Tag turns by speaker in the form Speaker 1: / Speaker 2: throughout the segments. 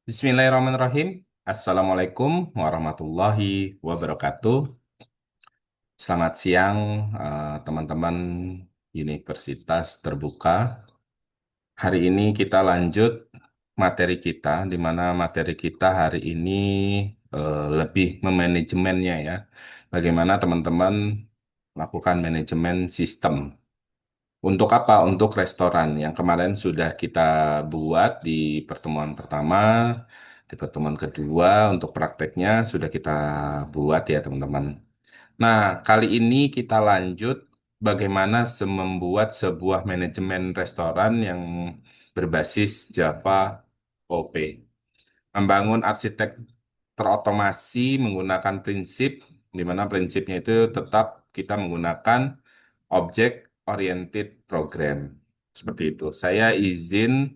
Speaker 1: Bismillahirrahmanirrahim. Assalamualaikum warahmatullahi wabarakatuh. Selamat siang, teman-teman Universitas Terbuka. Hari ini kita lanjut materi kita, di mana materi kita hari ini lebih memanajemennya ya. Bagaimana teman-teman melakukan manajemen sistem. Untuk apa? Untuk restoran yang kemarin sudah kita buat di pertemuan pertama, di pertemuan kedua, untuk prakteknya sudah kita buat ya teman-teman. Nah, kali ini kita lanjut bagaimana membuat sebuah manajemen restoran yang berbasis Java OP. Membangun arsitektur otomasi menggunakan prinsip, di mana prinsipnya itu tetap kita menggunakan Object Oriented Program. Seperti itu. Saya izin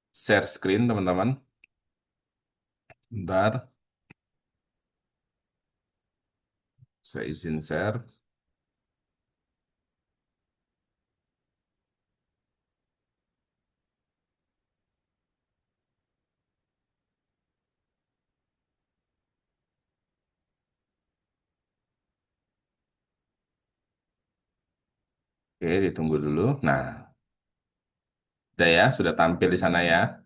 Speaker 1: share screen, teman-teman. Bentar, saya izin share. Oke, ditunggu dulu. Nah, udah ya, sudah tampil di sana ya.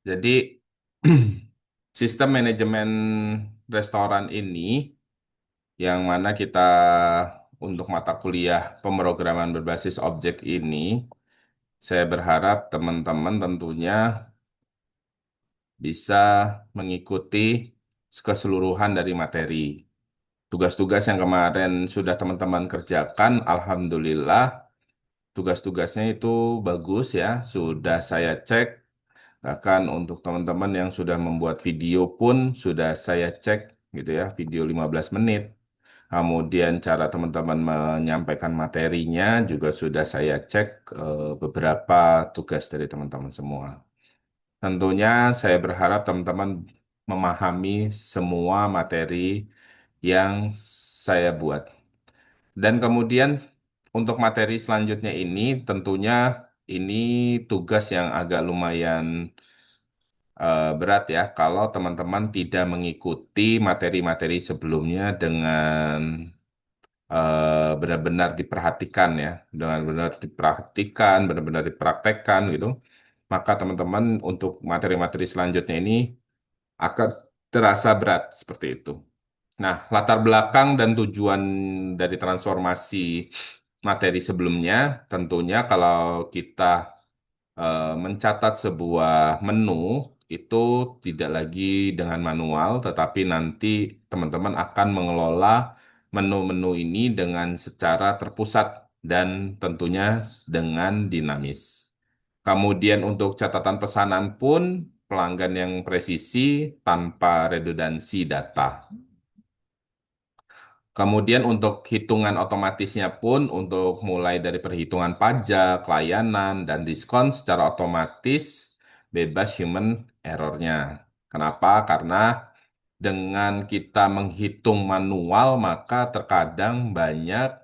Speaker 1: Jadi, sistem manajemen restoran ini, yang mana kita untuk mata kuliah pemrograman berbasis objek ini, saya berharap teman-teman tentunya bisa mengikuti keseluruhan dari materi. Tugas-tugas yang kemarin sudah teman-teman kerjakan, alhamdulillah tugas-tugasnya itu bagus ya, sudah saya cek. Bahkan untuk teman-teman yang sudah membuat video pun sudah saya cek gitu ya, video 15 menit. Kemudian cara teman-teman menyampaikan materinya juga sudah saya cek beberapa tugas dari teman-teman semua. Tentunya saya berharap teman-teman memahami semua materi yang saya buat. Dan kemudian untuk materi selanjutnya ini tentunya ini tugas yang agak lumayan berat ya kalau teman-teman tidak mengikuti materi-materi sebelumnya dengan benar-benar diperhatikan ya, dengan benar diperhatikan, benar-benar dipraktekkan gitu. Maka teman-teman untuk materi-materi selanjutnya ini akan terasa berat seperti itu. Nah, latar belakang dan tujuan dari transformasi materi sebelumnya, tentunya kalau kita mencatat sebuah menu itu tidak lagi dengan manual, tetapi nanti teman-teman akan mengelola menu-menu ini dengan secara terpusat dan tentunya dengan dinamis. Kemudian untuk catatan pesanan pun pelanggan yang presisi tanpa redundansi data. Kemudian untuk hitungan otomatisnya pun untuk mulai dari perhitungan pajak, layanan, dan diskon secara otomatis bebas human errornya. Kenapa? Karena dengan kita menghitung manual maka terkadang banyak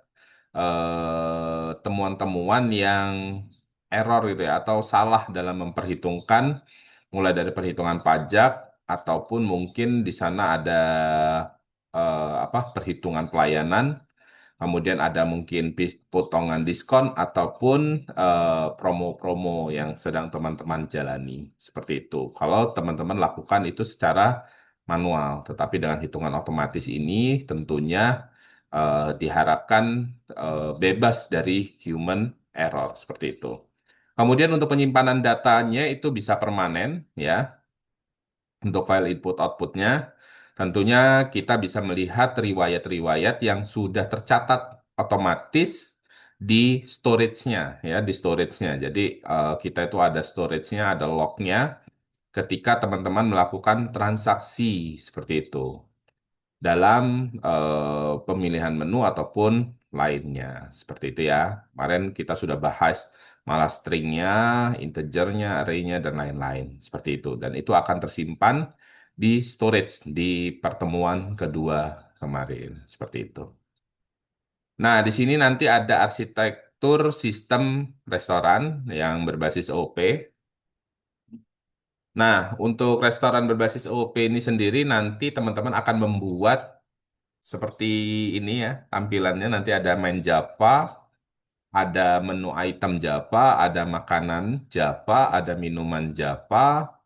Speaker 1: temuan-temuan yang error gitu ya atau salah dalam memperhitungkan mulai dari perhitungan pajak ataupun mungkin di sana ada apa perhitungan pelayanan, kemudian ada mungkin potongan diskon ataupun promo-promo yang sedang teman-teman jalani seperti itu. Kalau teman-teman lakukan itu secara manual, tetapi dengan hitungan otomatis ini tentunya diharapkan bebas dari human error seperti itu. Kemudian untuk penyimpanan datanya itu bisa permanen ya untuk file input outputnya. Tentunya kita bisa melihat riwayat-riwayat yang sudah tercatat otomatis di storage-nya ya di storage-nya. Jadi kita itu ada storage-nya, ada log-nya ketika teman-teman melakukan transaksi seperti itu dalam pemilihan menu ataupun lainnya. Seperti itu ya. Kemarin kita sudah bahas malah stringnya, integernya, array-nya, dan lain-lain. Seperti itu. Dan itu akan tersimpan di storage di pertemuan kedua kemarin. Seperti itu. Nah, di sini nanti ada arsitektur sistem restoran yang berbasis OP. Nah, untuk restoran berbasis OOP ini sendiri nanti teman-teman akan membuat seperti ini ya tampilannya. Nanti ada main Java, ada menu item Java, ada makanan Java, ada minuman Java,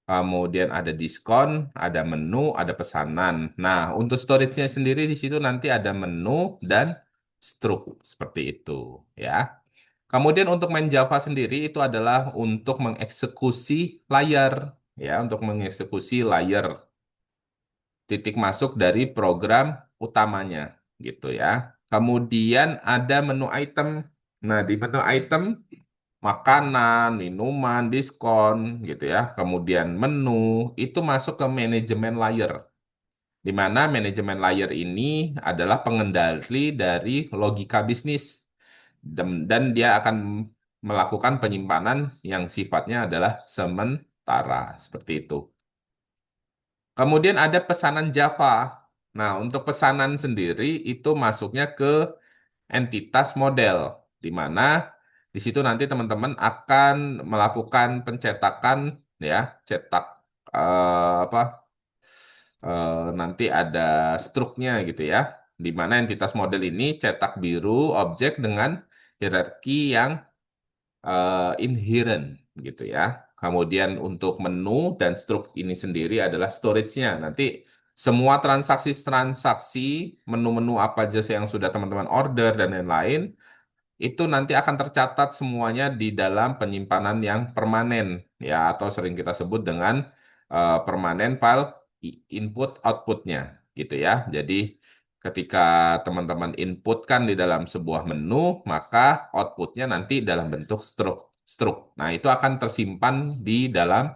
Speaker 1: kemudian ada diskon, ada menu, ada pesanan. Nah, untuk storage-nya sendiri di situ nanti ada menu dan struk seperti itu ya. Kemudian untuk main Java sendiri itu adalah untuk mengeksekusi layar ya, untuk mengeksekusi layar titik masuk dari program utamanya gitu ya. Kemudian ada menu item. Nah, di menu item makanan, minuman, diskon gitu ya. Kemudian menu itu masuk ke manajemen layer. Di mana manajemen layer ini adalah pengendali dari logika bisnis dan dia akan melakukan penyimpanan yang sifatnya adalah sementara seperti itu. Kemudian ada pesanan Java. Nah, untuk pesanan sendiri itu masuknya ke entitas model, di mana di situ nanti teman-teman akan melakukan pencetakan ya, cetak apa nanti ada struknya gitu ya, di mana entitas model ini cetak biru objek dengan hierarki yang inherent gitu ya. Kemudian untuk menu dan struk ini sendiri adalah storage-nya. Nanti semua transaksi-transaksi menu-menu apa aja sih yang sudah teman-teman order dan lain-lain itu nanti akan tercatat semuanya di dalam penyimpanan yang permanen ya atau sering kita sebut dengan permanen file input outputnya gitu ya. Jadi ketika teman-teman inputkan di dalam sebuah menu maka outputnya nanti dalam bentuk struk. Nah itu akan tersimpan di dalam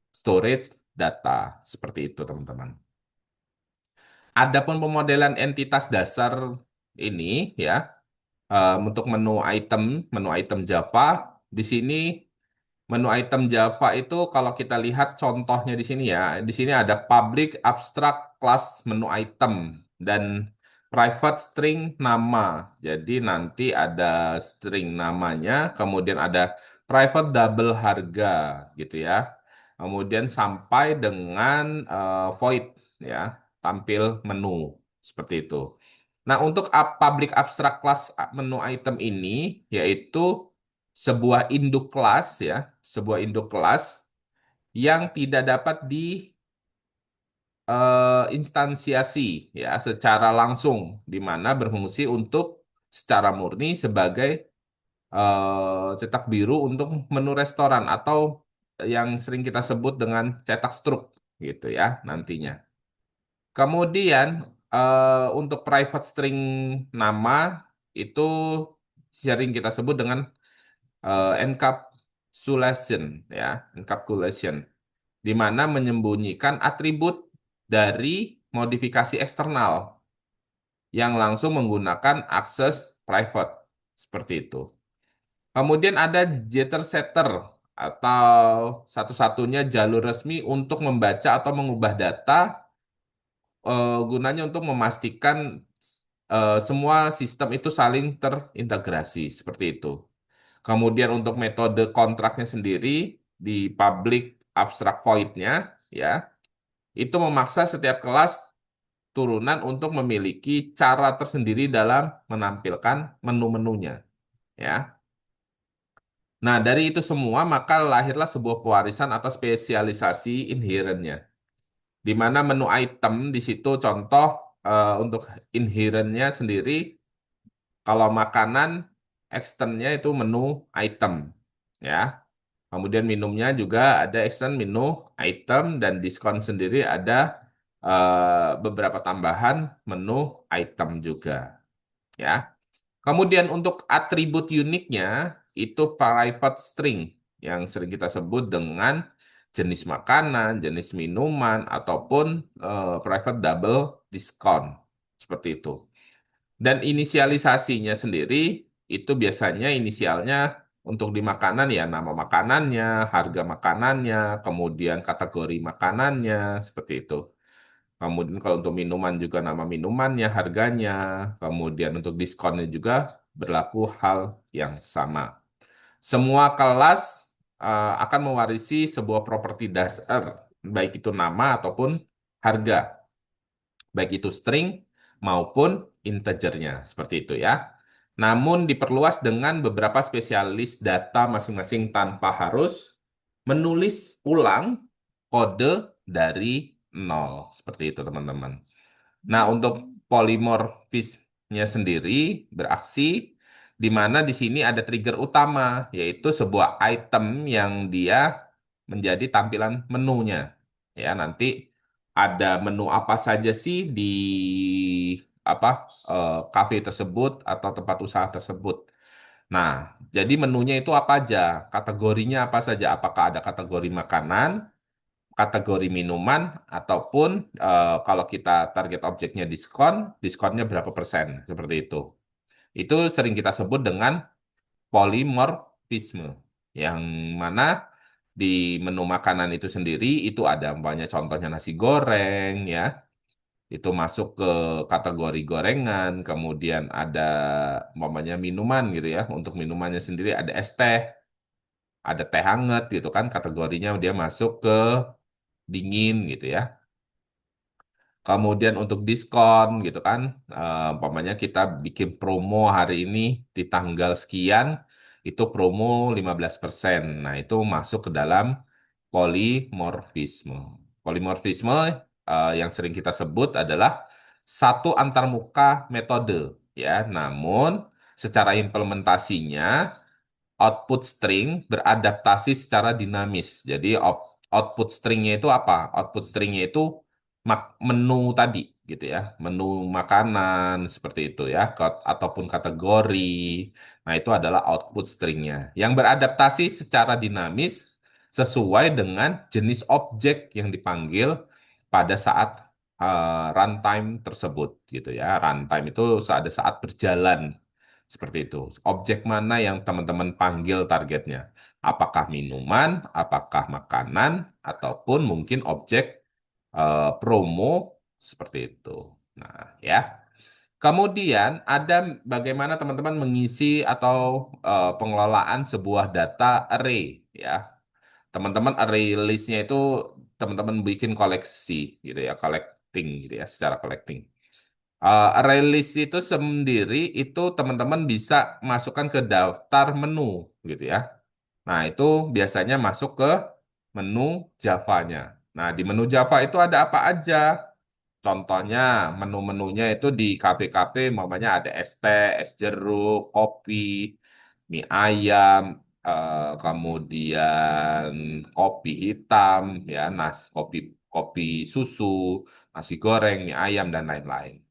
Speaker 1: storage data seperti itu teman-teman. Adapun pemodelan entitas dasar ini ya untuk menu item Java, di sini menu item Java itu kalau kita lihat contohnya di sini ya, di sini ada public abstract class menu item dan private string nama. Jadi nanti ada string namanya, kemudian ada private double harga gitu ya. Kemudian sampai dengan void ya, tampil menu seperti itu. Nah, untuk public abstract class menu item ini yaitu sebuah induk kelas ya, sebuah induk kelas yang tidak dapat diinstansiasi ya secara langsung di mana berfungsi untuk secara murni sebagai cetak biru untuk menu restoran atau yang sering kita sebut dengan cetak struk gitu ya nantinya. Kemudian untuk private string nama itu sering kita sebut dengan encapsulation ya, encapsulation di mana menyembunyikan atribut dari modifikasi eksternal yang langsung menggunakan akses private seperti itu. Kemudian ada jitter setter atau satu-satunya jalur resmi untuk membaca atau mengubah data gunanya untuk memastikan semua sistem itu saling terintegrasi seperti itu. Kemudian untuk metode kontraknya sendiri di public abstract void-nya ya, itu memaksa setiap kelas turunan untuk memiliki cara tersendiri dalam menampilkan menu-menunya ya. Nah, dari itu semua maka lahirlah sebuah pewarisan atau spesialisasi inherentnya. Di mana menu item di situ contoh untuk inherentnya sendiri kalau makanan externnya itu menu item ya. Kemudian minumnya juga ada extend menu item dan diskon sendiri ada beberapa tambahan menu item juga ya. Kemudian untuk atribut uniknya itu private string yang sering kita sebut dengan jenis makanan, jenis minuman ataupun private double discount seperti itu. Dan inisialisasinya sendiri itu biasanya inisialnya untuk di makanan ya nama makanannya, harga makanannya, kemudian kategori makanannya, seperti itu. Kemudian kalau untuk minuman juga nama minumannya, harganya, kemudian untuk diskonnya juga berlaku hal yang sama. Semua kelas akan mewarisi sebuah properti dasar, baik itu nama ataupun harga, baik itu string maupun integernya, seperti itu ya. Namun diperluas dengan beberapa spesialis data masing-masing tanpa harus menulis ulang kode dari nol, seperti itu teman-teman. Nah, untuk polimorfismnya sendiri beraksi di mana di sini ada trigger utama, yaitu sebuah item yang dia menjadi tampilan menunya. Ya, nanti ada menu apa saja sih di apa kafe tersebut atau tempat usaha tersebut. Nah, jadi menunya itu apa aja? Kategorinya apa saja? Apakah ada kategori makanan, kategori minuman, ataupun kalau kita target objeknya diskon, diskonnya berapa persen, seperti itu. Itu sering kita sebut dengan polimorfisme, yang mana di menu makanan itu sendiri itu ada banyak contohnya nasi goreng, ya, itu masuk ke kategori gorengan, kemudian ada umpamanya minuman gitu ya, untuk minumannya sendiri ada es teh, ada teh hangat gitu kan, kategorinya dia masuk ke dingin gitu ya. Kemudian untuk diskon gitu kan, umpamanya kita bikin promo hari ini di tanggal sekian, itu promo 15%. Nah, itu masuk ke dalam polimorfisme. Polimorfisme yang sering kita sebut adalah satu antarmuka metode ya. Namun secara implementasinya output string beradaptasi secara dinamis. Jadi output stringnya itu apa? Output stringnya itu menu tadi gitu ya, menu makanan seperti itu ya, ataupun kategori. Nah, itu adalah output stringnya yang beradaptasi secara dinamis sesuai dengan jenis objek yang dipanggil pada saat runtime tersebut gitu ya. Runtime itu ada saat berjalan seperti itu. Objek mana yang teman-teman panggil targetnya? Apakah minuman, apakah makanan, ataupun mungkin objek promo seperti itu. Nah, ya. Kemudian ada bagaimana teman-teman mengisi atau pengelolaan sebuah data array, ya. Teman-teman array listnya itu teman-teman bikin koleksi gitu ya, collecting gitu ya, secara collecting. Array list itu sendiri itu teman-teman bisa masukkan ke daftar menu gitu ya. Nah, itu biasanya masuk ke menu Java-nya. Nah, di menu Java itu ada apa aja? Contohnya, menu-menunya itu di KP-KP, mamanya ada es teh, es jeruk, kopi, mie ayam, kemudian kopi hitam, ya, kopi kopi susu, nasi goreng, mie ayam, dan lain-lain.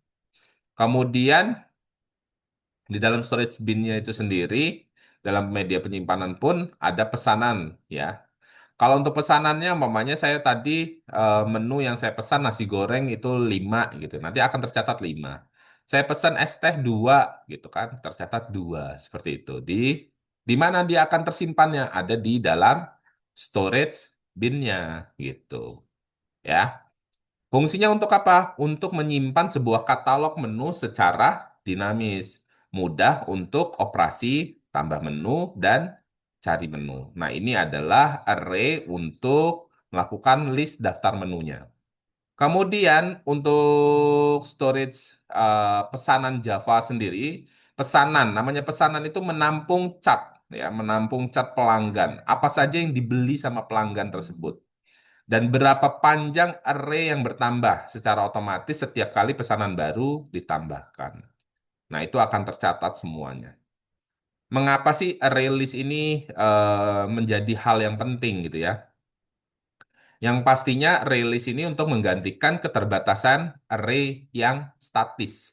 Speaker 1: Kemudian, di dalam storage bin-nya itu sendiri, dalam media penyimpanan pun ada pesanan, ya. Kalau untuk pesanannya, mamanya saya tadi menu yang saya pesan nasi goreng itu 5 gitu. Nanti akan tercatat 5. Saya pesan es teh 2 gitu kan, tercatat 2 seperti itu. Di mana dia akan tersimpannya? Ada di dalam storage bin-nya gitu. Ya. Fungsinya untuk apa? Untuk menyimpan sebuah katalog menu secara dinamis, mudah untuk operasi tambah menu dan cari menu. Nah, ini adalah array untuk melakukan list daftar menunya. Kemudian untuk storage pesanan Java sendiri, pesanan namanya pesanan itu menampung cat ya, menampung cat pelanggan. Apa saja yang dibeli sama pelanggan tersebut. Dan berapa panjang array yang bertambah secara otomatis setiap kali pesanan baru ditambahkan. Nah, itu akan tercatat semuanya. Mengapa sih array list ini menjadi hal yang penting gitu ya? Yang pastinya array list ini untuk menggantikan keterbatasan array yang statis.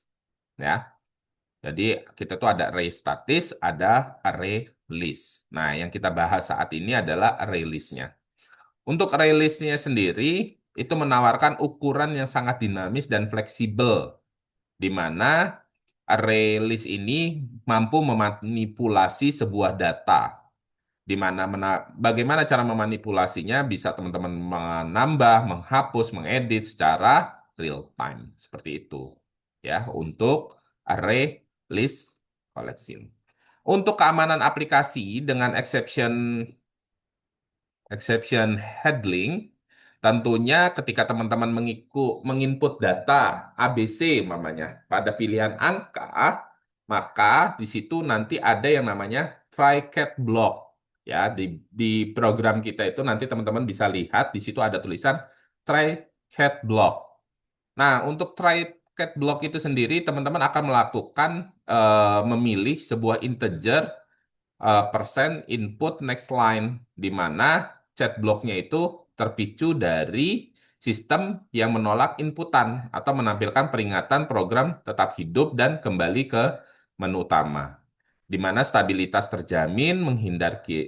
Speaker 1: Ya, jadi kita tuh ada array statis, ada array list. Nah, yang kita bahas saat ini adalah array listnya. Untuk rilisnya sendiri, itu menawarkan ukuran yang sangat dinamis dan fleksibel, di mana rilis ini mampu memanipulasi sebuah data, di mana bagaimana cara memanipulasinya bisa teman-teman menambah, menghapus, mengedit secara real time, seperti itu. Ya, untuk array list collection. Untuk keamanan aplikasi dengan exception Exception handling tentunya ketika teman-teman menginput data ABC mamanya pada pilihan angka, maka di situ nanti ada yang namanya try-catch block. Ya, di program kita itu nanti teman-teman bisa lihat di situ ada tulisan try-catch block. Nah, untuk try-catch block itu sendiri teman-teman akan melakukan memilih sebuah integer persen input next line, di mana chat blocknya itu terpicu dari sistem yang menolak inputan atau menampilkan peringatan program tetap hidup dan kembali ke menu utama, di mana stabilitas terjamin,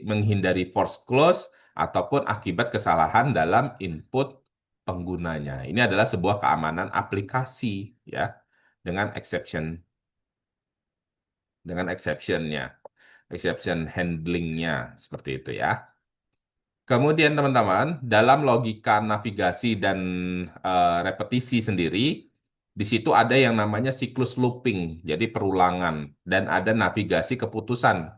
Speaker 1: menghindari force close ataupun akibat kesalahan dalam input penggunanya. Ini adalah sebuah keamanan aplikasi ya dengan exceptionnya, exception handlingnya seperti itu ya. Kemudian teman-teman, dalam logika navigasi dan repetisi sendiri, di situ ada yang namanya siklus looping, jadi perulangan, dan ada navigasi keputusan,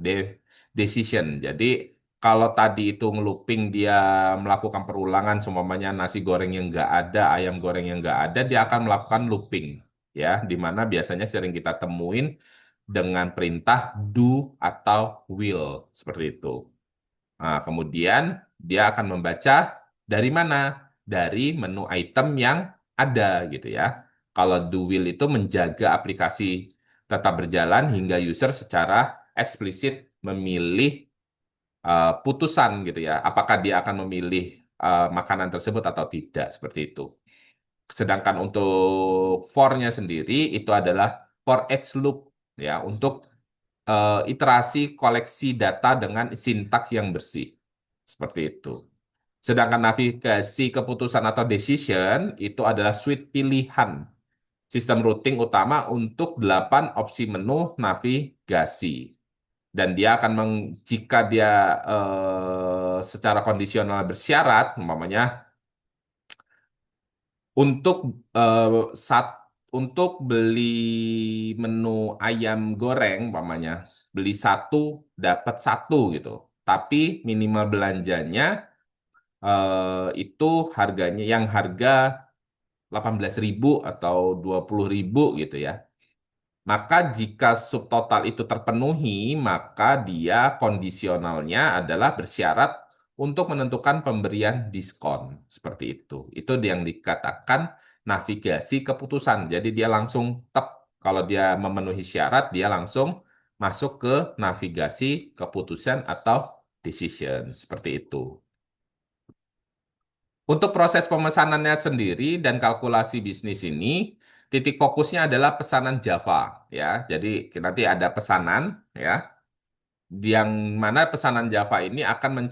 Speaker 1: decision. Jadi kalau tadi itu ngelooping dia melakukan perulangan, seumpamanya nasi goreng yang nggak ada, ayam goreng yang nggak ada, dia akan melakukan looping, ya, di mana biasanya sering kita temuin dengan perintah do atau will, seperti itu. Nah, kemudian dia akan membaca dari mana? Dari menu item yang ada gitu ya. Kalau do will itu menjaga aplikasi tetap berjalan hingga user secara eksplisit memilih putusan gitu ya. Apakah dia akan memilih makanan tersebut atau tidak seperti itu. Sedangkan untuk for-nya sendiri itu adalah for each loop ya untuk iterasi koleksi data dengan sintaks yang bersih. Seperti itu. Sedangkan navigasi keputusan atau decision itu adalah suite pilihan sistem routing utama untuk 8 opsi menu navigasi. Dan dia akan jika dia secara kondisional bersyarat, umpamanya untuk eh, sat, untuk beli menu ayam goreng, umpamanya beli satu dapat satu gitu. Tapi minimal belanjanya itu harganya yang harga 18.000 atau 20.000 gitu ya. Maka jika subtotal itu terpenuhi, maka dia kondisionalnya adalah bersyarat untuk menentukan pemberian diskon. Seperti itu. Itu yang dikatakan navigasi keputusan. Jadi dia langsung tep. Kalau dia memenuhi syarat, dia langsung masuk ke navigasi keputusan atau decision. Seperti itu. Untuk proses pemesanannya sendiri dan kalkulasi bisnis ini, titik fokusnya adalah pesanan Java, ya. Jadi nanti ada pesanan, ya, yang mana pesanan Java ini akan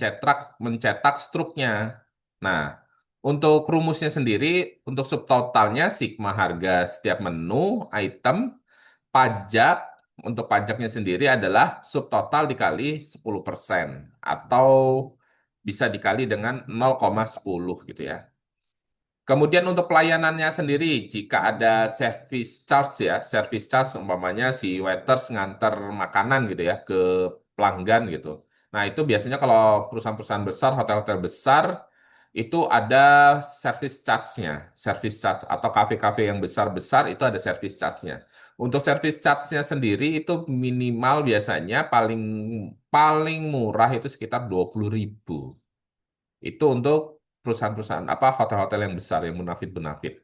Speaker 1: mencetak struknya. Nah, untuk rumusnya sendiri, untuk subtotalnya sigma harga setiap menu, item, pajak, untuk pajaknya sendiri adalah subtotal dikali 10% atau bisa dikali dengan 0,10 gitu ya. Kemudian untuk pelayanannya sendiri, jika ada service charge ya, service charge umpamanya si waiters nganter makanan gitu ya ke pelanggan gitu. Nah itu biasanya kalau perusahaan-perusahaan besar, hotel-hotel besar, itu ada service charge-nya, service charge atau kafe-kafe yang besar-besar itu ada service charge-nya. Untuk service charge-nya sendiri itu minimal biasanya paling paling murah itu sekitar 20.000. Itu untuk perusahaan-perusahaan apa hotel-hotel yang besar yang munafit-munafit.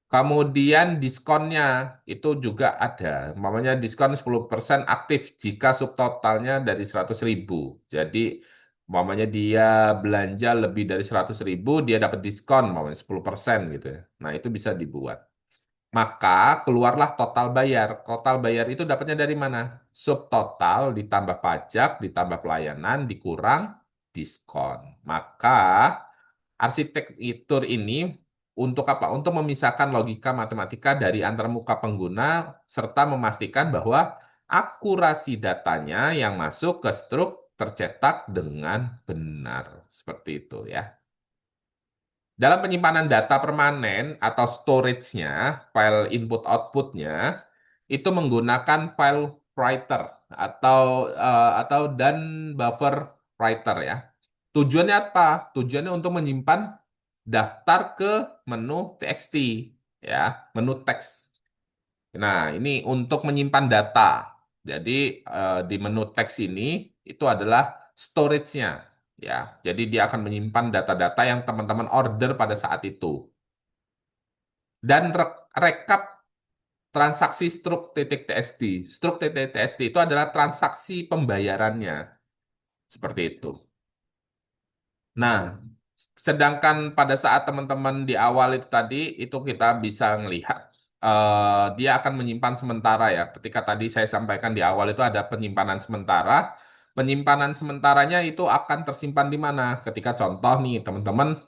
Speaker 1: Kemudian diskonnya itu juga ada. Umpamanya diskon 10% aktif jika subtotalnya dari 100.000. Jadi umpamanya dia belanja lebih dari 100.000, dia dapat diskon umpamanya 10% gitu ya. Nah, itu bisa dibuat. Maka keluarlah total bayar. Total bayar itu dapatnya dari mana? Subtotal ditambah pajak, ditambah pelayanan, dikurang diskon. Maka arsitektur ini untuk apa? Untuk memisahkan logika matematika dari antarmuka pengguna serta memastikan bahwa akurasi datanya yang masuk ke struk tercetak dengan benar. Seperti itu ya. Dalam penyimpanan data permanen atau storage-nya, file input-output-nya, itu menggunakan file writer atau dan buffer writer ya. Tujuannya apa? Tujuannya untuk menyimpan daftar ke menu txt, ya, menu teks. Nah, ini untuk menyimpan data. Jadi di menu teks ini itu adalah storage-nya, ya. Jadi dia akan menyimpan data-data yang teman-teman order pada saat itu. Dan rekap transaksi struk.txt. Struk.txt itu adalah transaksi pembayarannya, seperti itu. Nah, sedangkan pada saat teman-teman di awal itu tadi, itu kita bisa melihat dia akan menyimpan sementara ya. Ketika tadi saya sampaikan di awal itu ada penyimpanan sementara. Penyimpanan sementaranya itu akan tersimpan di mana? Ketika contoh nih, teman-teman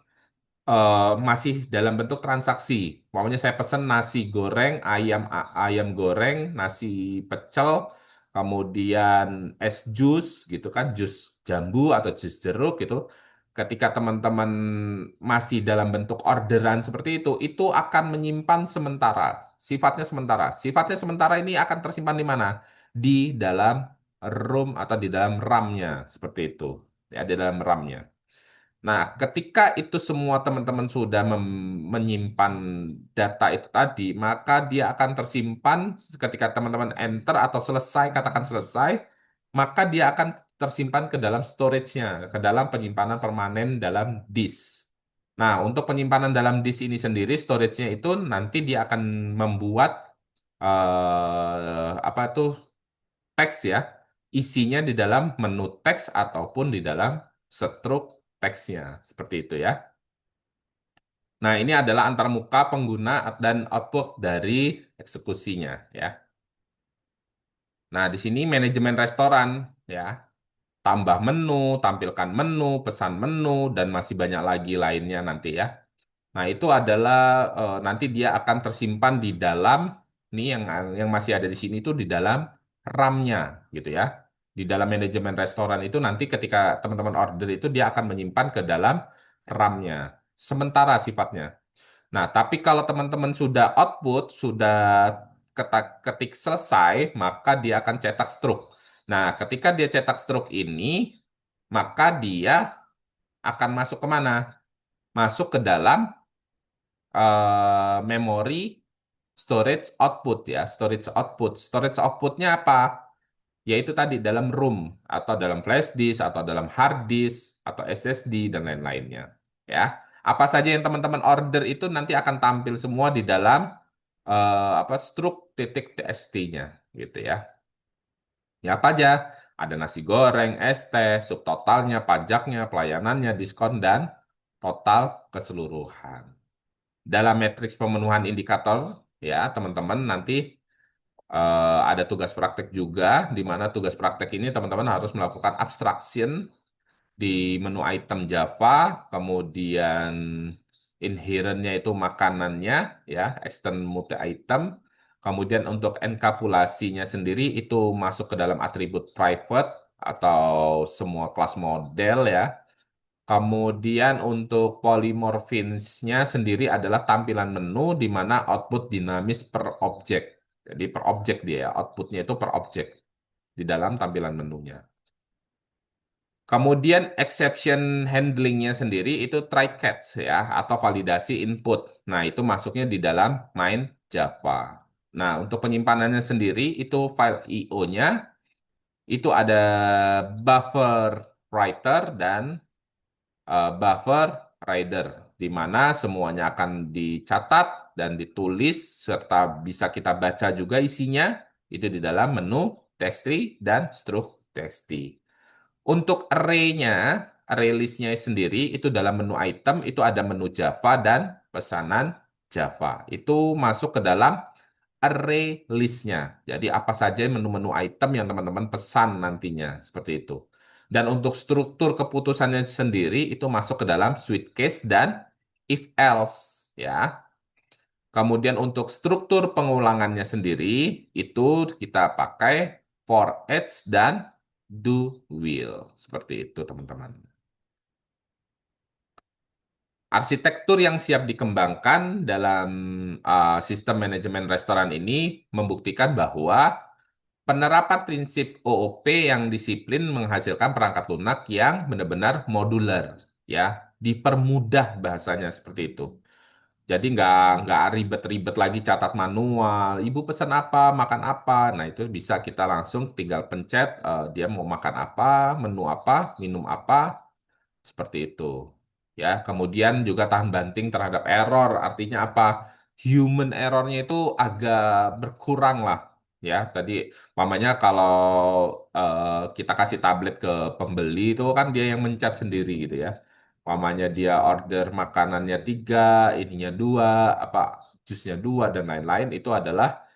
Speaker 1: masih dalam bentuk transaksi. Pokoknya saya pesen nasi goreng, ayam goreng, nasi pecel, kemudian es jus gitu kan, jus jambu atau jus jeruk gitu. Ketika teman-teman masih dalam bentuk orderan seperti itu akan menyimpan sementara. Sifatnya sementara. Sifatnya sementara ini akan tersimpan di mana? Di dalam ROM atau di dalam RAM-nya, seperti itu. Ya, di dalam RAM-nya. Nah, ketika itu semua teman-teman sudah menyimpan data itu tadi, maka dia akan tersimpan ketika teman-teman enter atau selesai, katakan selesai, maka dia akan tersimpan ke dalam storage-nya, ke dalam penyimpanan permanen dalam disk. Nah, untuk penyimpanan dalam disk ini sendiri, storage-nya itu nanti dia akan membuat apa tuh teks ya, isinya di dalam menu teks ataupun di dalam struk teksnya, seperti itu ya. Nah, ini adalah antarmuka pengguna dan output dari eksekusinya ya. Nah, di sini manajemen restoran ya, tambah menu, tampilkan menu, pesan menu dan masih banyak lagi lainnya nanti ya. Nah, itu adalah nanti dia akan tersimpan di dalam nih yang masih ada di sini itu di dalam RAM-nya gitu ya. Di dalam manajemen restoran itu nanti ketika teman-teman order itu dia akan menyimpan ke dalam RAM-nya. Sementara sifatnya. Nah, tapi kalau teman-teman sudah output, sudah ketik selesai, maka dia akan cetak struk. Nah, ketika dia cetak struk ini, maka dia akan masuk ke mana? Masuk ke dalam memori storage output ya, storage output. Storage outputnya apa? Yaitu tadi dalam ROM atau dalam flash disk atau dalam hard disk atau SSD dan lain-lainnya. Ya, apa saja yang teman-teman order itu nanti akan tampil semua di dalam apa struk titik txt-nya gitu ya. Ya apa aja? Ada nasi goreng, ST, subtotalnya, pajaknya, pelayanannya, diskon dan total keseluruhan. Dalam matriks pemenuhan indikator, ya teman-teman nanti ada tugas praktek juga, di mana tugas praktek ini teman-teman harus melakukan abstraction di menu item Java, kemudian inherentnya itu makanannya, ya, extend multi item. Kemudian untuk enkapsulasinya sendiri itu masuk ke dalam atribut private atau semua kelas model ya. Kemudian untuk polymorphism-nya sendiri adalah tampilan menu di mana output dinamis per objek. Jadi per objek dia ya, outputnya itu per objek di dalam tampilan menunya. Kemudian exception handlingnya sendiri itu try catch ya atau validasi input. Nah itu masuknya di dalam main Java. Nah untuk penyimpanannya sendiri itu file IO-nya itu ada buffer writer dan buffer rider, di mana semuanya akan dicatat dan ditulis serta bisa kita baca juga isinya itu di dalam menu txt dan struk txt. Untuk array-nya, array list-nya sendiri itu dalam menu item itu ada menu Java dan pesanan Java. Itu masuk ke dalam array list-nya. Jadi apa saja menu-menu item yang teman-teman pesan nantinya, seperti itu. Dan untuk struktur keputusannya sendiri itu masuk ke dalam switch case dan if else ya. Kemudian untuk struktur pengulangannya sendiri itu kita pakai for each dan do will. Seperti itu teman-teman. Arsitektur yang siap dikembangkan dalam sistem manajemen restoran ini membuktikan bahwa penerapan prinsip OOP yang disiplin menghasilkan perangkat lunak yang benar-benar modular, ya, dipermudah bahasanya seperti itu. Jadi nggak ribet-ribet lagi catat manual. Ibu pesan apa, makan apa. Nah itu bisa kita langsung tinggal pencet dia mau makan apa, menu apa, minum apa, seperti itu. Ya, kemudian juga tahan banting terhadap error. Artinya apa? Human errornya itu agak berkurang lah. Ya, tadi mamanya kalau kita kasih tablet ke pembeli itu kan dia yang mencet sendiri gitu ya. Mamanya dia order makanannya tiga, ininya dua, apa jusnya dua dan lain-lain itu adalah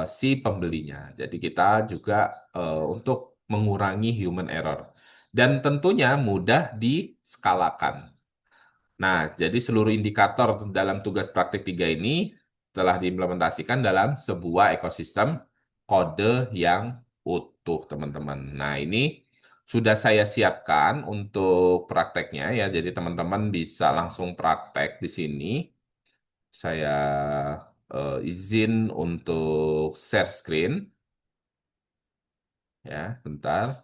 Speaker 1: si pembelinya. Jadi kita juga untuk mengurangi human error dan tentunya mudah diskalakan. Nah, jadi seluruh indikator dalam tugas praktik 3 ini telah diimplementasikan dalam sebuah ekosistem kode yang utuh, teman-teman. Nah, ini sudah saya siapkan untuk prakteknya ya. Jadi teman-teman bisa langsung praktek di sini. Saya izin untuk share screen ya, bentar.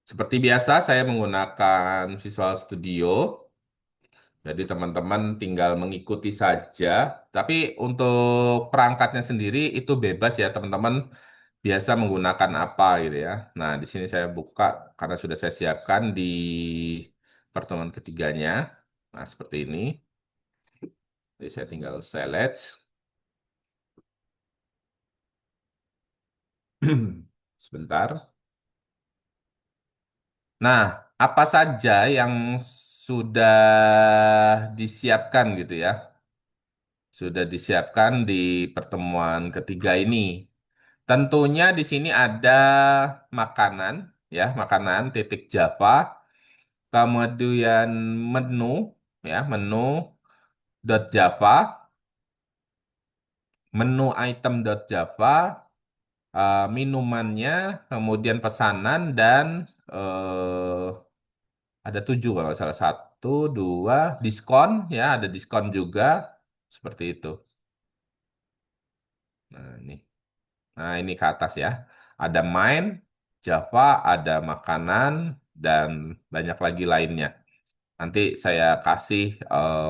Speaker 1: Seperti biasa, saya menggunakan Visual Studio. Jadi teman-teman tinggal mengikuti saja. Tapi untuk perangkatnya sendiri itu bebas ya teman-teman. Biasa menggunakan apa gitu ya. Nah di sini saya buka karena sudah saya siapkan di pertemuan ketiganya. Nah seperti ini. Jadi saya tinggal select. Sebentar. Nah apa saja yang sudah disiapkan gitu ya. Sudah disiapkan di pertemuan ketiga ini. Tentunya di sini ada makanan, ya, makanan titik Java, kemudian menu, ya, menu dot Java, menu item dot Java, minumannya, kemudian pesanan dan eh, ada 7 kalau nggak salah satu, dua, diskon, ya, ada diskon juga seperti itu. Nah ini. Nah, ini ke atas ya. Ada main, Java, ada makanan, dan banyak lagi lainnya. Nanti saya kasih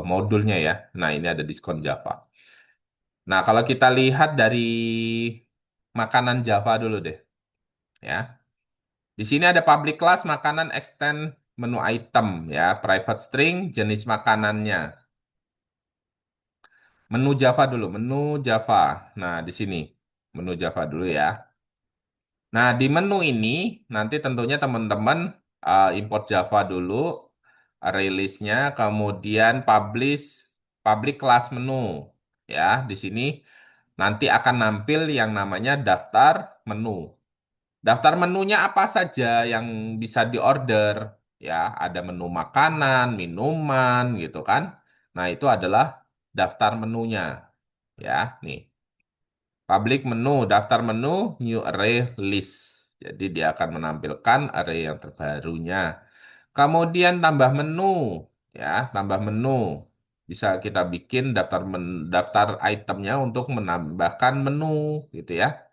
Speaker 1: modulnya ya. Nah, ini ada diskon Java. Nah, kalau kita lihat dari makanan Java dulu deh, ya. Di sini ada public class makanan extend menu item ya, private string jenis makanannya. Menu Java dulu, menu Java. Nah, di sini menu Java dulu ya. Nah, di menu ini nanti tentunya teman-teman import Java dulu, rilisnya, kemudian public class menu. Ya, di sini nanti akan nampil yang namanya daftar menu. Daftar menunya apa saja yang bisa diorder? Ya, ada menu makanan, minuman, gitu kan. Nah, itu adalah daftar menunya. Ya, nih. Public menu, daftar menu, new array list. Jadi dia akan menampilkan array yang terbarunya. Kemudian tambah menu, ya, tambah menu. Bisa kita bikin daftar itemnya untuk menambahkan menu, gitu ya.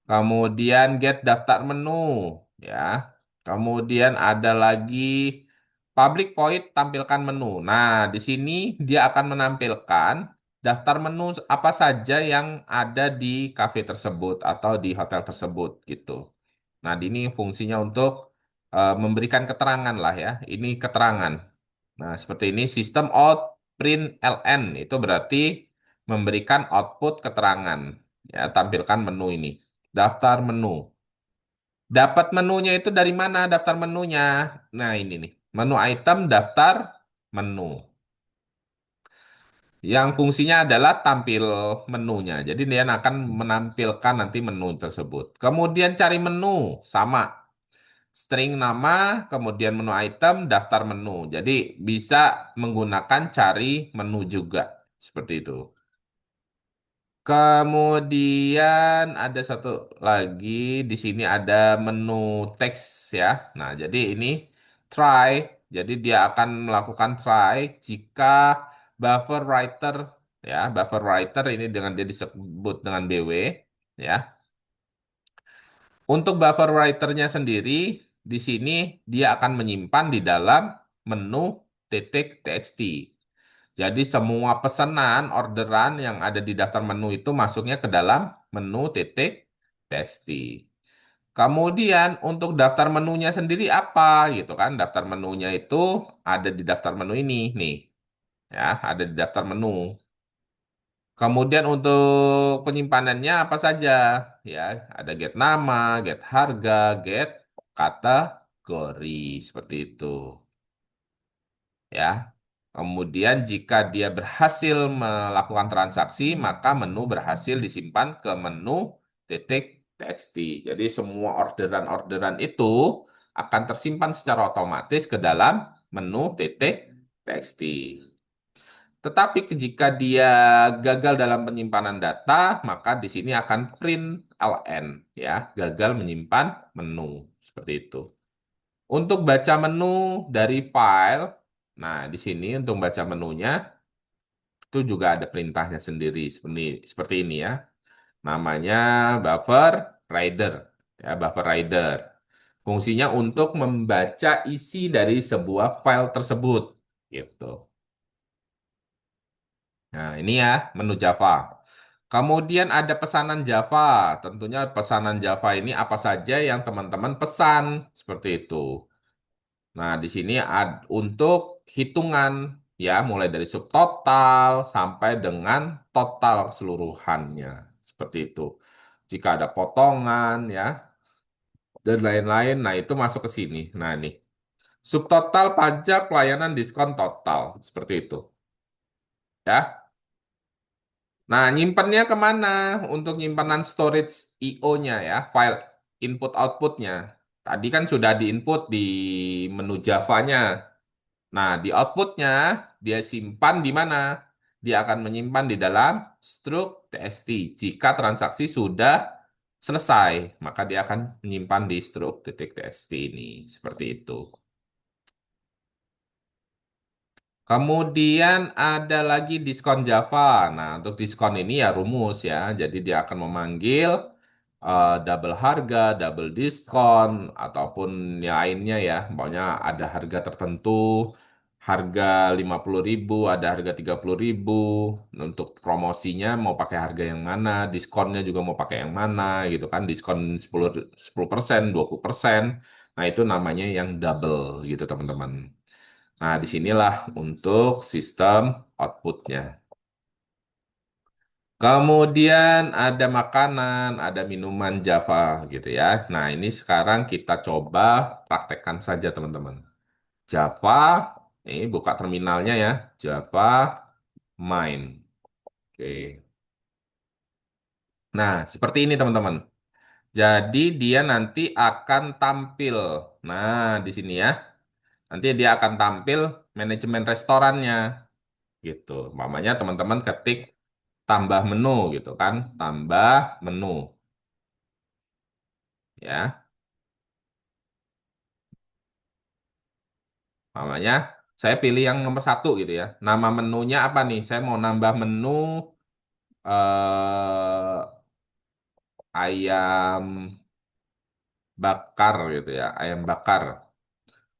Speaker 1: Kemudian get daftar menu, ya. Kemudian ada lagi public void tampilkan menu. Nah, di sini dia akan menampilkan daftar menu apa saja yang ada di cafe tersebut atau di hotel tersebut gitu. Nah, ini fungsinya untuk memberikan keterangan lah ya. Ini keterangan. Nah, seperti ini sistem out print ln itu berarti memberikan output keterangan. Ya, tampilkan menu ini. Daftar menu. Dapat menunya itu dari mana daftar menunya? Nah, ini nih. Menu item daftar menu. Yang fungsinya adalah tampil menunya. Jadi dia akan menampilkan nanti menu tersebut. Kemudian cari menu, sama. String nama, kemudian menu item, daftar menu. Jadi bisa menggunakan cari menu juga. Seperti itu. Kemudian ada satu lagi di sini ada menu teks ya. Nah, jadi ini try. Jadi dia akan melakukan try jika buffer writer ya, buffer writer ini dengan dia disebut dengan BW, ya. Untuk buffer writer-nya sendiri, di sini dia akan menyimpan di dalam menu titik txt. Jadi semua pesanan, orderan yang ada di daftar menu itu masuknya ke dalam menu titik txt. Kemudian untuk daftar menunya sendiri apa gitu kan? Daftar menunya itu ada di daftar menu ini nih, ya, ada di daftar menu. Kemudian untuk penyimpanannya apa saja? Ya, ada get nama, get harga, get kategori seperti itu. Ya. Kemudian jika dia berhasil melakukan transaksi, maka menu berhasil disimpan ke menu titik txt. Jadi semua orderan-orderan itu akan tersimpan secara otomatis ke dalam menu titik txt. Tetapi jika dia gagal dalam penyimpanan data, maka di sini akan print ln, ya, gagal menyimpan menu seperti itu. Untuk baca menu dari file, nah di sini untuk baca menunya itu juga ada perintahnya sendiri seperti ini ya. Namanya buffer rider, ya, buffer rider. Fungsinya untuk membaca isi dari sebuah file tersebut, gitu. Nah, ini ya menu Java. Kemudian ada pesanan Java. Tentunya pesanan Java ini apa saja yang teman-teman pesan seperti itu. Nah, di sini untuk hitungan ya, mulai dari subtotal sampai dengan total keseluruhannya. Seperti itu. Jika ada potongan ya dan lain-lain, nah itu masuk ke sini. Nah, nih. Subtotal pajak pelayanan diskon total. Seperti itu. Ya. Nah, nyimpennya kemana? Untuk nyimpenan storage IO-nya ya, file input outputnya. Tadi kan sudah diinput di menu Java-nya. Nah, di outputnya dia simpan di mana? Dia akan menyimpan di dalam struk txt. Jika transaksi sudah selesai, maka dia akan menyimpan di struk titik txt ini. Seperti itu. Kemudian ada lagi diskon Java. Nah, untuk diskon ini ya rumus ya. Jadi dia akan memanggil double harga, double diskon, ataupun yang lainnya ya. Pokoknya ada harga tertentu, harga 50.000, ada harga 30.000. Untuk promosinya mau pakai harga yang mana, diskonnya juga mau pakai yang mana gitu kan. Diskon 10%, 20%. Nah, itu namanya yang double gitu teman-teman. Nah, disinilah untuk sistem outputnya. Kemudian ada makanan, ada minuman Java gitu ya. Nah, ini sekarang kita coba praktekkan saja teman-teman. Java, ini buka terminalnya ya. Java main. Oke. Nah, seperti ini teman-teman. Jadi dia nanti akan tampil. Nah, di sini ya. Nanti dia akan tampil manajemen restorannya gitu. Mamanya teman-teman ketik tambah menu gitu kan, tambah menu ya. Mamanya saya pilih yang nomor satu gitu ya. Nama menunya apa nih? Saya mau nambah menu ayam bakar gitu ya, ayam bakar.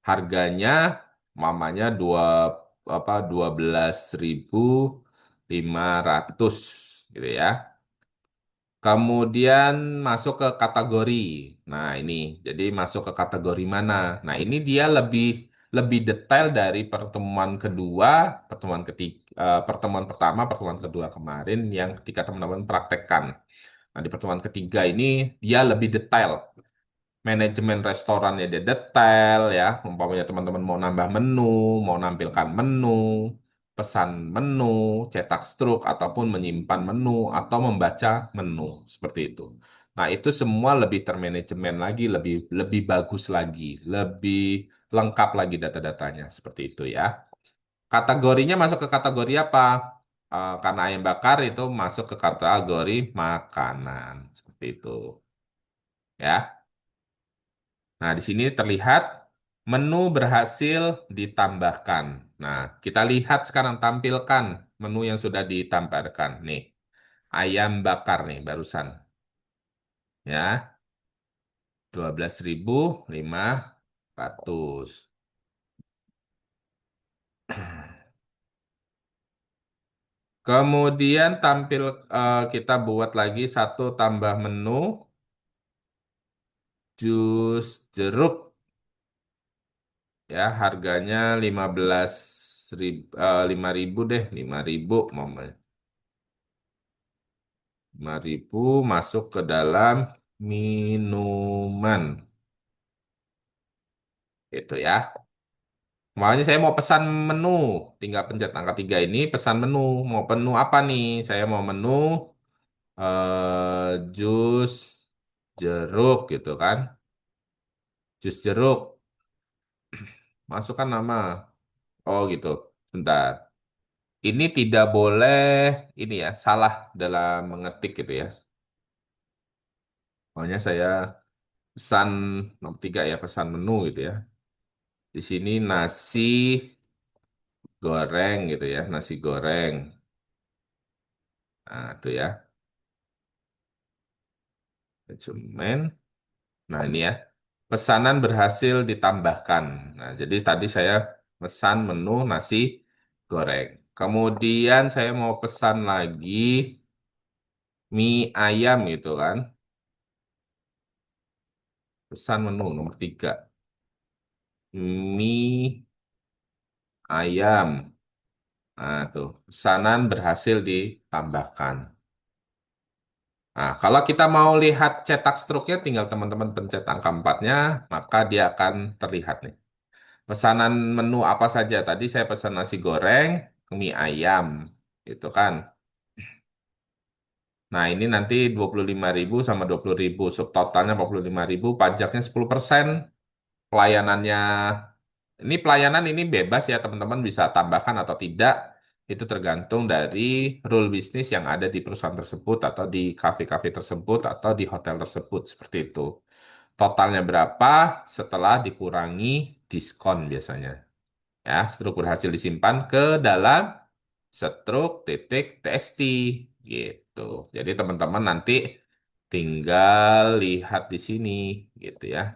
Speaker 1: Harganya mamanya 12.500 gitu ya. Kemudian masuk ke kategori. Nah, ini jadi masuk ke kategori mana? Nah, ini dia lebih lebih detail dari pertemuan kedua, pertemuan pertama, pertemuan kedua kemarin yang ketika teman-teman praktekkan. Nah, di pertemuan ketiga ini dia lebih detail. Manajemen restorannya dia detail ya. Umpamanya teman-teman mau nambah menu, mau nampilkan menu, pesan menu, cetak struk ataupun menyimpan menu atau membaca menu seperti itu. Nah, itu semua lebih termanajemen lagi, lebih lebih bagus lagi, lebih lengkap lagi data-datanya seperti itu ya. Kategorinya masuk ke kategori apa? Karena ayam bakar itu masuk ke kategori makanan seperti itu ya. Nah, di sini terlihat menu berhasil ditambahkan. Nah, kita lihat sekarang tampilkan. menu yang sudah ditampilkan. Nih, ayam bakar nih barusan. Ya, 12.500. Kemudian kita buat lagi satu tambah menu jus jeruk ya harganya 5.000 deh 5.000 mama 5.000 masuk ke dalam minuman itu ya. Makanya saya mau pesan menu, tinggal pencet angka 3 ini pesan menu. Mau menu apa nih? Saya mau menu jus jeruk gitu kan. Jus jeruk, masukkan nama. Oh gitu. Bentar. Ini tidak boleh ini ya, salah dalam mengetik gitu ya. Makanya saya pesan nomor 3 ya, pesan menu gitu ya. Di sini nasi goreng gitu ya, nasi goreng. Nah, itu ya. Konsumen. Nah, ini ya. Pesanan berhasil ditambahkan. Nah, jadi tadi saya pesan menu nasi goreng. Kemudian saya mau pesan lagi mie ayam gitu kan. Pesan menu nomor 3. Mie ayam. Nah, tuh. Pesanan berhasil ditambahkan. Nah, kalau kita mau lihat cetak struknya, tinggal teman-teman pencet angka 4-nya, maka dia akan terlihat nih. Pesanan menu apa saja? Tadi saya pesan nasi goreng, mie ayam, gitu kan. Nah, ini nanti 25.000 sama 20.000, subtotalnya 45.000, pajaknya 10%, pelayanannya, ini pelayanan ini bebas ya teman-teman bisa tambahkan atau tidak, itu tergantung dari rule bisnis yang ada di perusahaan tersebut atau di kafe-kafe tersebut atau di hotel tersebut, seperti itu. Totalnya berapa setelah dikurangi diskon biasanya. Ya, struk berhasil disimpan ke dalam struk titik txt gitu. Jadi teman-teman nanti tinggal lihat di sini gitu ya.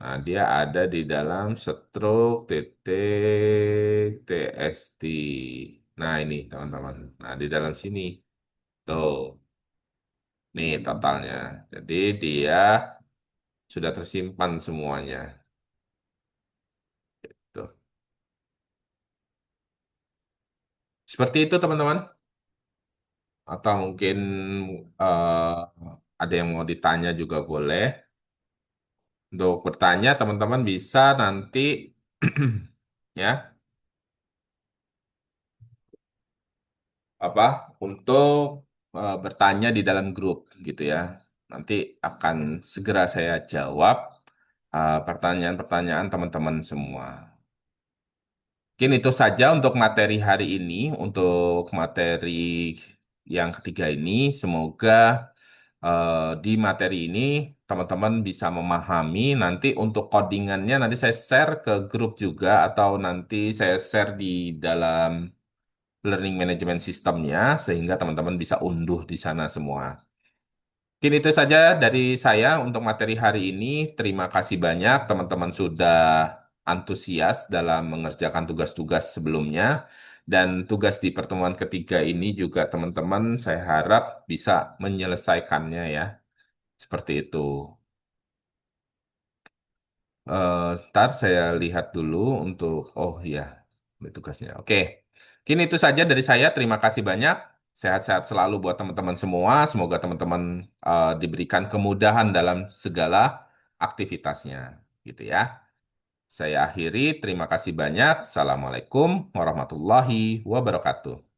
Speaker 1: Nah, dia ada di dalam struk titik txt. Nah, ini teman-teman. Nah, di dalam sini tuh. Nih totalnya. Jadi dia sudah tersimpan semuanya. Tuh. Seperti itu teman-teman. Atau mungkin eh, ada yang mau ditanya juga boleh. Untuk bertanya, teman-teman bisa nanti ya apa untuk bertanya di dalam grup gitu ya. Nanti akan segera saya jawab pertanyaan-pertanyaan teman-teman semua. Mungkin itu saja untuk materi hari ini, untuk materi yang ketiga ini. Semoga di materi ini teman-teman bisa memahami. Nanti untuk codingannya nanti saya share ke grup juga atau nanti saya share di dalam learning management sistemnya sehingga teman-teman bisa unduh di sana semua. Mungkin itu saja dari saya untuk materi hari ini. Terima kasih banyak teman-teman sudah antusias dalam mengerjakan tugas-tugas sebelumnya. Dan tugas di pertemuan ketiga ini juga teman-teman saya harap bisa menyelesaikannya ya. Seperti itu. Ntar saya lihat dulu untuk, oh iya, ini tugasnya. Oke, mungkin itu saja dari saya. Terima kasih banyak. Sehat-sehat selalu buat teman-teman semua. Semoga teman-teman diberikan kemudahan dalam segala aktivitasnya. Gitu ya. Saya akhiri. Terima kasih banyak. Assalamualaikum warahmatullahi wabarakatuh.